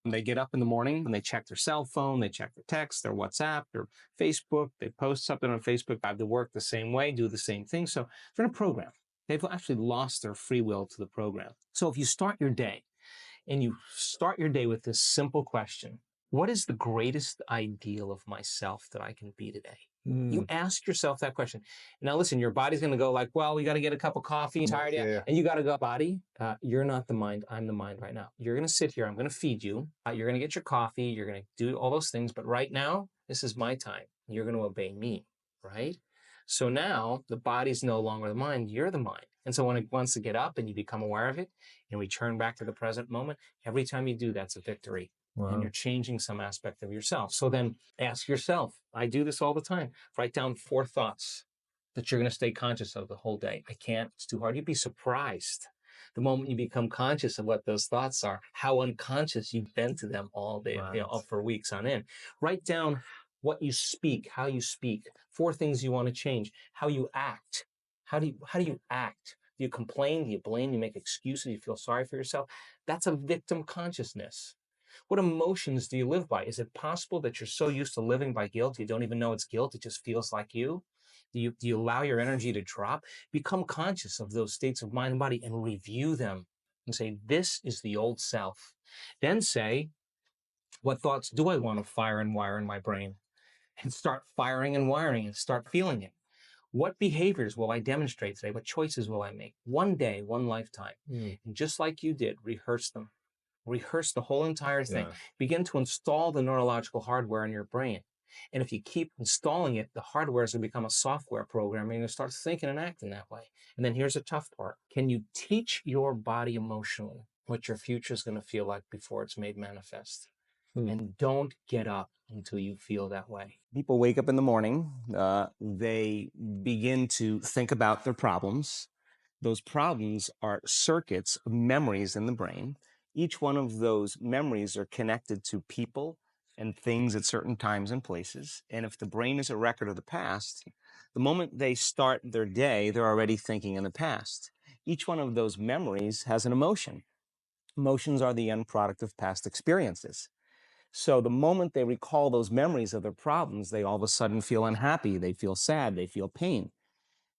When they get up in the morning and they check their cell phone, they check their text, their WhatsApp, their Facebook, they post something on Facebook, drive to work the same way, do the same thing. So they're in a program. They've actually lost their free will to the program. So if you start your day and you start your day with this simple question, what is the greatest ideal of myself that I can be today? You ask yourself that question. Now, listen, your body's going to go like, well, we got to get a cup of coffee, tired yet? Yeah. And you got to go, body, you're not the mind. I'm the mind right now. You're going to sit here. I'm going to feed you. You're going to get your coffee. You're going to do all those things. But right now, this is my time. You're going to obey me, right? So now the body's no longer the mind. You're the mind. And so when it wants to get up and you become aware of it and return back to the present moment, every time you do, that's a victory. Wow. And you're changing some aspect of yourself. So then ask yourself, I do this all the time. Write down 4 thoughts that you're going to stay conscious of the whole day. I can't, it's too hard. You'd be surprised the moment you become conscious of what those thoughts are, how unconscious you've been to them all day, right, for weeks on end. Write down what you speak, how you speak, 4 things you want to change, how you act. How do you act? Do you complain? Do you blame? Do you make excuses? Do you feel sorry for yourself? That's a victim consciousness. What emotions do you live by? Is it possible that you're so used to living by guilt, you don't even know it's guilt, it just feels like you? Do you allow your energy to drop? Become conscious of those states of mind and body and review them and say, this is the old self. Then say, what thoughts do I want to fire and wire in my brain? And start firing and wiring and start feeling it. What behaviors will I demonstrate today? What choices will I make? One day, one lifetime. And just like you did, rehearse them. Rehearse the whole entire thing. Yeah. Begin to install the neurological hardware in your brain. And if you keep installing it, the hardware is going to become a software program and you're going to start thinking and acting that way. And then here's the tough part. Can you teach your body emotionally what your future is going to feel like before it's made manifest? And don't get up until you feel that way. People wake up in the morning, they begin to think about their problems. Those problems are circuits of memories in the brain. Each one of those memories are connected to people and things at certain times and places. And if the brain is a record of the past, the moment they start their day, they're already thinking in the past. Each one of those memories has an emotion. Emotions are the end product of past experiences. So the moment they recall those memories of their problems, they all of a sudden feel unhappy, they feel sad, they feel pain.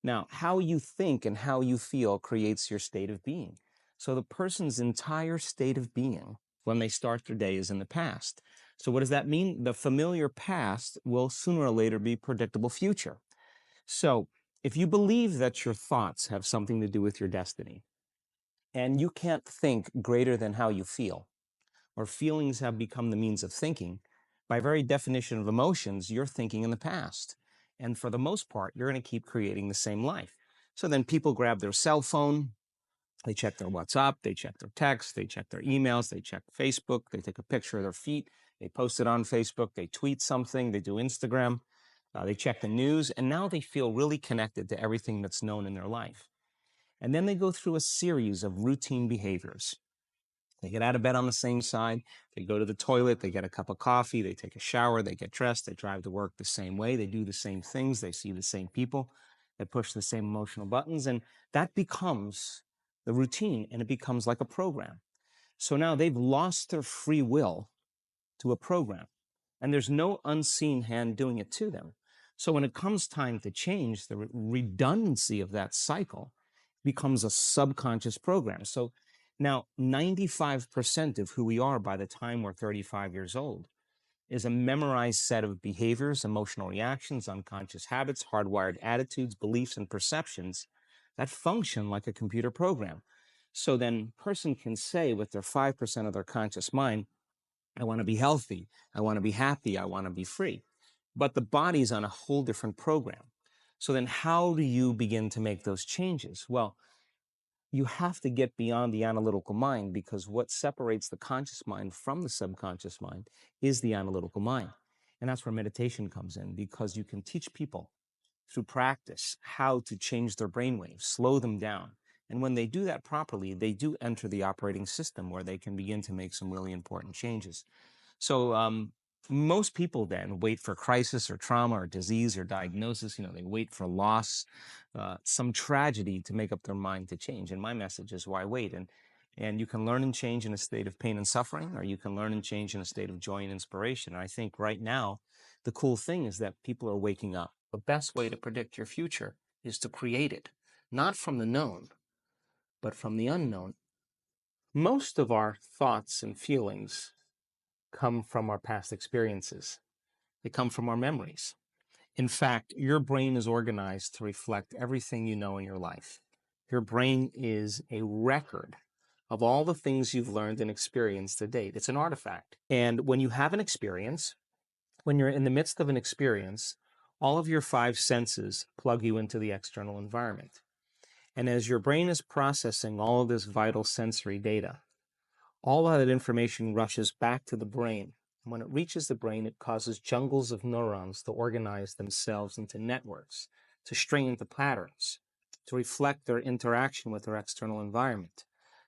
Now, how you think and how you feel creates your state of being. So the person's entire state of being when they start their day is in the past. So what does that mean? The familiar past will sooner or later be predictable future. So if you believe that your thoughts have something to do with your destiny, and you can't think greater than how you feel, or feelings have become the means of thinking, by very definition of emotions, you're thinking in the past. And for the most part, you're going to keep creating the same life. So then people grab their cell phone, they check their WhatsApp, they check their text, they check their emails, they check Facebook, they take a picture of their feet, they post it on Facebook, they tweet something, they do Instagram, they check the news, and now they feel really connected to everything that's known in their life. And then they go through a series of routine behaviors. They get out of bed on the same side, they go to the toilet, they get a cup of coffee, they take a shower, they get dressed, they drive to work the same way, they do the same things, they see the same people, they push the same emotional buttons, and that becomes the routine, and it becomes like a program. So now they've lost their free will to a program, and there's no unseen hand doing it to them. So when it comes time to change, the redundancy of that cycle becomes a subconscious program. So now 95% of who we are by the time we're 35 years old is a memorized set of behaviors, emotional reactions, unconscious habits, hardwired attitudes, beliefs, and perceptions that function like a computer program. So then a person can say with their 5% of their conscious mind, I want to be healthy, I want to be happy, I want to be free. But the body's on a whole different program. So then how do you begin to make those changes? Well, you have to get beyond the analytical mind, because what separates the conscious mind from the subconscious mind is the analytical mind. And that's where meditation comes in, because you can teach people through practice how to change their brainwaves, slow them down. And when they do that properly, they do enter the operating system where they can begin to make some really important changes. So most people then wait for crisis or trauma or disease or diagnosis. They wait for loss, some tragedy to make up their mind to change. And my message is, why wait? And you can learn and change in a state of pain and suffering, or you can learn and change in a state of joy and inspiration. And I think right now, the cool thing is that people are waking up. The best way to predict your future is to create it, not from the known, but from the unknown. Most of our thoughts and feelings come from our past experiences. They come from our memories. In fact, your brain is organized to reflect everything you know in your life. Your brain is a record of all the things you've learned and experienced to date. It's an artifact. And when you have an experience, when you're in the midst of an experience, all of your five senses plug you into the external environment. And as your brain is processing all of this vital sensory data, all of that information rushes back to the brain. And when it reaches the brain, it causes jungles of neurons to organize themselves into networks, to string into patterns, to reflect their interaction with their external environment.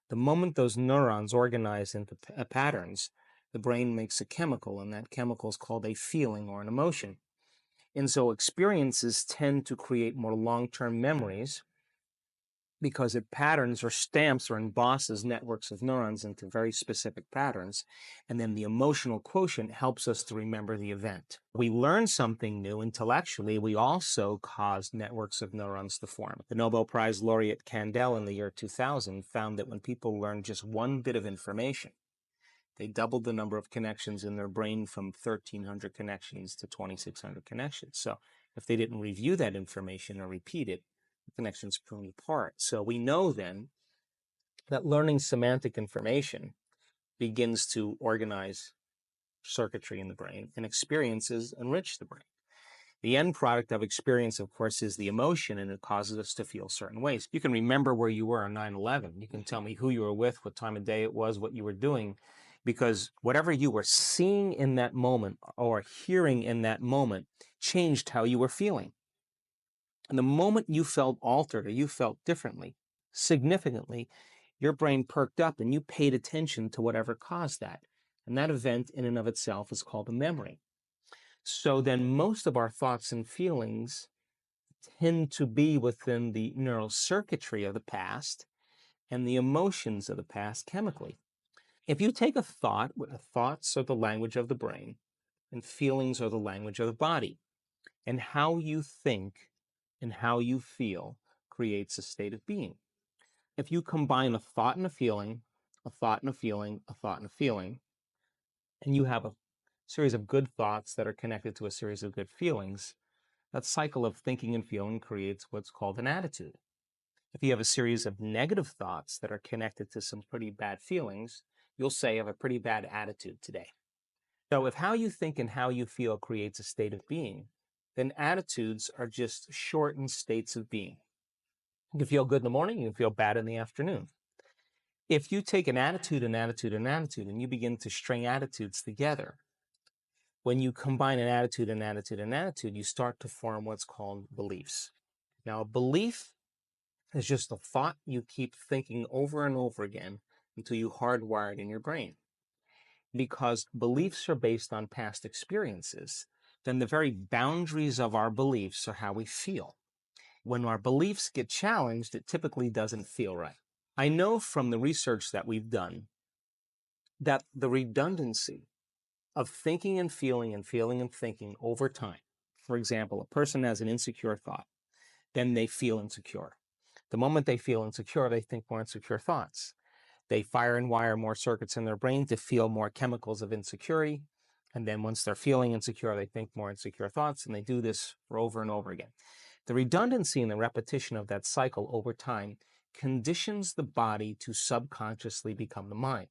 The moment those neurons organize into patterns, the brain makes a chemical, and that chemical is called a feeling or an emotion. And so experiences tend to create more long-term memories because it patterns or stamps or embosses networks of neurons into very specific patterns. And then the emotional quotient helps us to remember the event. We learn something new intellectually, we also cause networks of neurons to form. The Nobel Prize laureate Kandel in the year 2000 found that when people learn just one bit of information, they doubled the number of connections in their brain from 1,300 connections to 2,600 connections. So if they didn't review that information or repeat it, the connections pulling apart. So we know then that learning semantic information begins to organize circuitry in the brain, and experiences enrich the brain. The end product of experience, of course, is the emotion, and it causes us to feel certain ways. You can remember where you were on 9/11. You can tell me who you were with, what time of day it was, what you were doing, because whatever you were seeing in that moment or hearing in that moment changed how you were feeling. And the moment you felt altered or you felt differently, significantly, your brain perked up and you paid attention to whatever caused that. And that event in and of itself is called a memory. So then most of our thoughts and feelings tend to be within the neural circuitry of the past and the emotions of the past chemically. If you take a thought, thoughts are the language of the brain and feelings are the language of the body. And how you think and how you feel creates a state of being. If you combine a thought and a feeling, a thought and a feeling, a thought and a feeling, and you have a series of good thoughts that are connected to a series of good feelings, that cycle of thinking and feeling creates what's called an attitude. If you have a series of negative thoughts that are connected to some pretty bad feelings, you'll say, I have a pretty bad attitude today. So if how you think and how you feel creates a state of being, then attitudes are just shortened states of being. You can feel good in the morning, you can feel bad in the afternoon. If you take an attitude, an attitude, an attitude, and you begin to string attitudes together, when you combine an attitude, an attitude, an attitude, you start to form what's called beliefs. Now, a belief is just a thought you keep thinking over and over again until you hardwire it in your brain. Because beliefs are based on past experiences, then the very boundaries of our beliefs are how we feel. When our beliefs get challenged, it typically doesn't feel right. I know from the research that we've done that the redundancy of thinking and feeling and feeling and thinking over time, for example, a person has an insecure thought, then they feel insecure. The moment they feel insecure, they think more insecure thoughts. They fire and wire more circuits in their brain to feel more chemicals of insecurity. And then once they're feeling insecure, they think more insecure thoughts, and they do this for over and over again. The redundancy and the repetition of that cycle over time conditions the body to subconsciously become the mind.